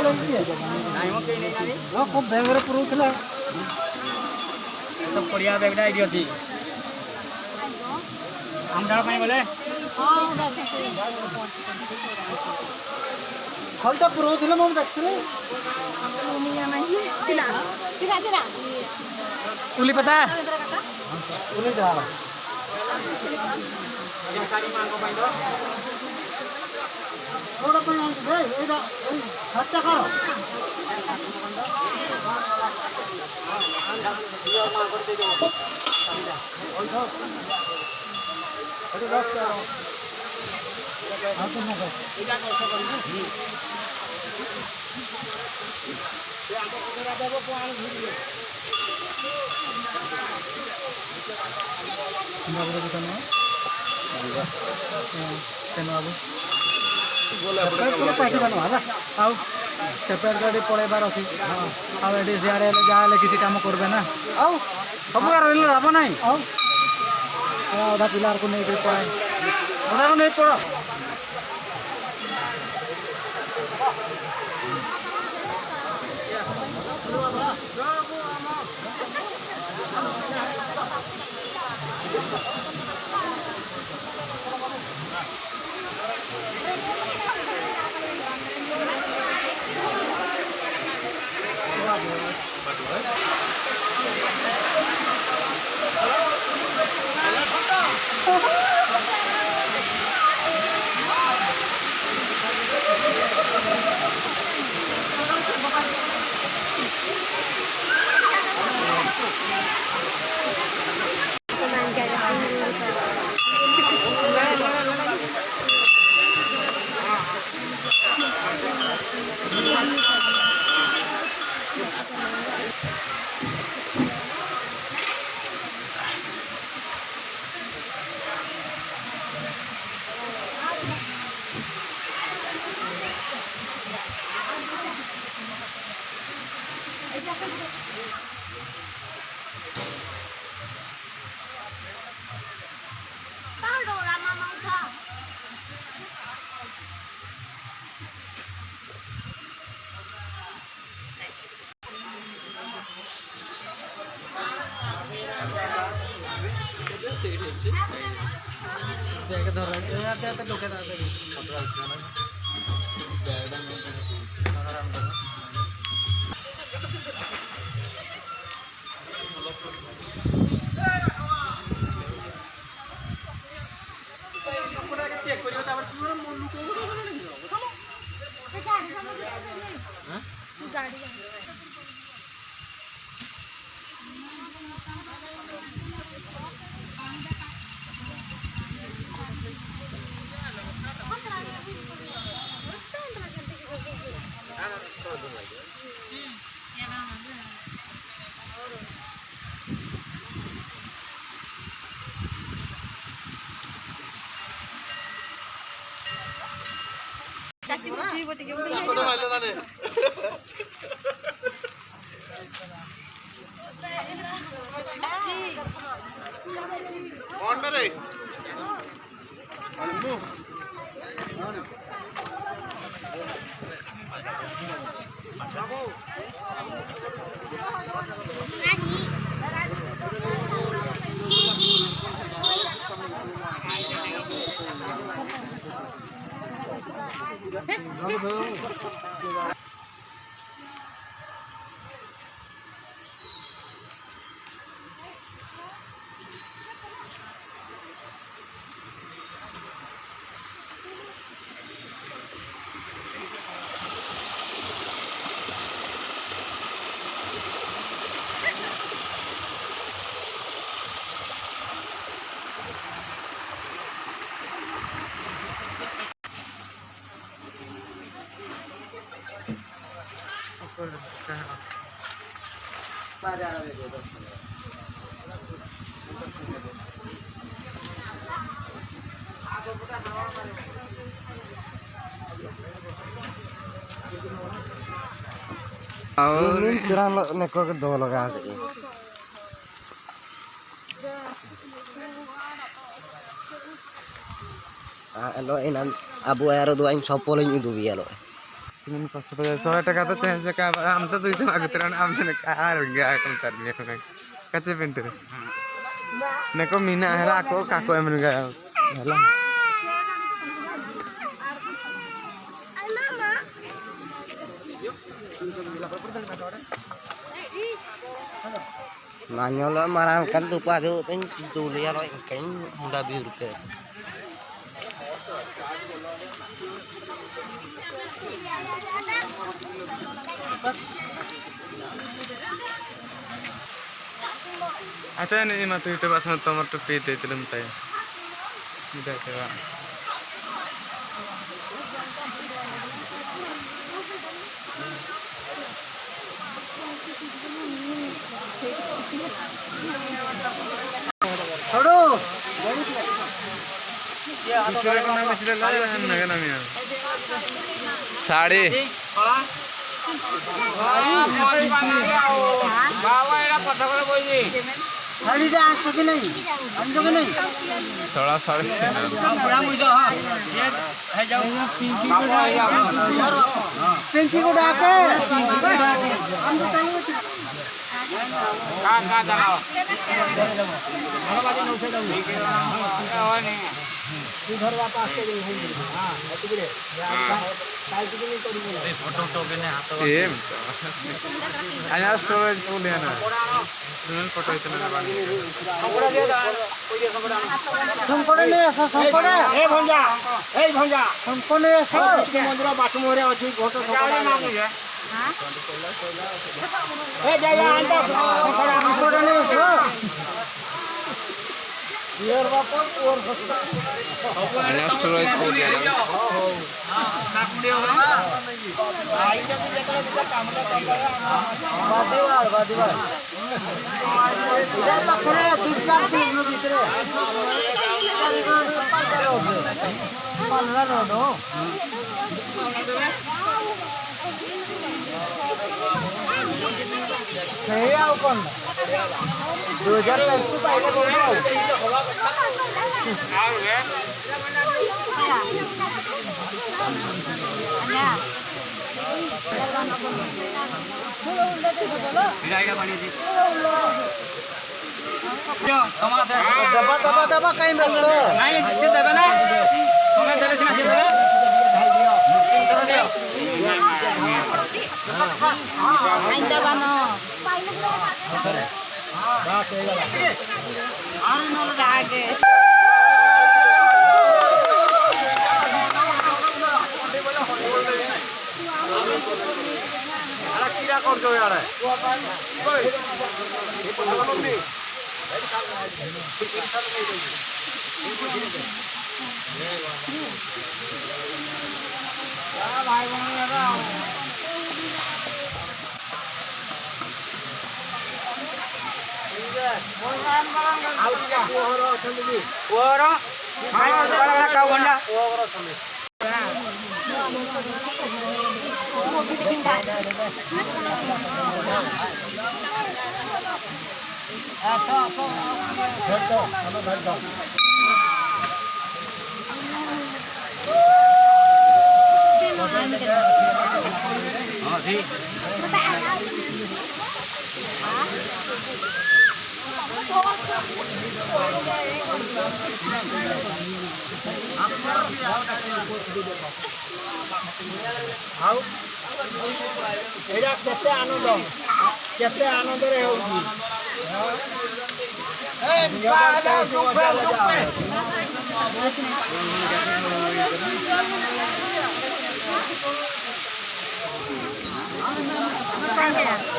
ନାଇଁ ମ କେହି ନେଇନାହାନ୍ତି କୋଉ ବ୍ୟାଙ୍କରେ ପୁରଉଥିଲା ତ ପଡ଼ିଆ ବ୍ୟାଗ୍ଟା ଏଇଠି ଅଛି ଆମଡାଳ ପାଇଁ ଗଲେ ଖାଲିଟା ପୁରଉଥିଲେ ମୁଁ ଦେଖିଥିଲି ଉଲି ପତା ଉଲି ଡାଳ ଶାଢ଼ୀ ମାଙ୍କ ପାଇଁ ତ କୋଉଟା ପାଇଁ ଆଣିଛି ଭାଇ ଏଇଟା ଖର୍ଚ୍ଚ କର ଆଉ ସେପେଟ ଗାଡ଼ି ପଳେଇବାର ଅଛି ଆଉ ଏଠି ସିଆଡ଼େ ହେଲେ ଯାହା ହେଲେ କିଛି କାମ କରିବେ ନା ଆଉ ସବୁ ରହିଲେ ଲାଭ ନାହିଁ ଆଉ ଅଧା ପିଲାକୁ ନେଇକି ପଳାଏ ଅଧାକୁ ନେଇ ପଳ और किरान neko ke do लगा दे elo inan abu aero do ain sopol ini du bielo Cuman kos tu soalnya kata chance ka am ta duise magutran am ne ka gaya kam tar diya kan kache pinter ne ko mina hera ko kako emen gaya hala Manyola marang kan tu padu ten tu liar kain muda biru ke अच्छा नहीं मत इते बस तमर तो पे दे तिलम ताय निदा केवा छोड़ो दूसरे को नाम इसलिए ला नगे नाम यार साड़ी साड़ी टा आंसो के नहीं आंसो के नहीं सोलह साड़ी पिंकी को डाके घर वापस एम आया स्टोरेज फुल है ना सुनल फोटो इतना ना बानी संकट नहीं ऐसा संकट ए भंजा संकट नहीं ऐसा मंदिर बाटू मोरे अछि घोट संकट हां ए जय अंदर संकट नहीं ऐसा यार वापस और आया स्टोरेज फुल है ना वादीवार इधर पकड़े 2-4 किलो भीतर 15 रोड हो नहीं आओ कौन 2000 पाइले बोलो दबा कहीं बसलो नहीं से देबे ना तुम्हें देले से देबे Anh ta ba no. Ano na lagi? अरे कीड़ा कर दो यार केते आनंद रे होगी Thank you.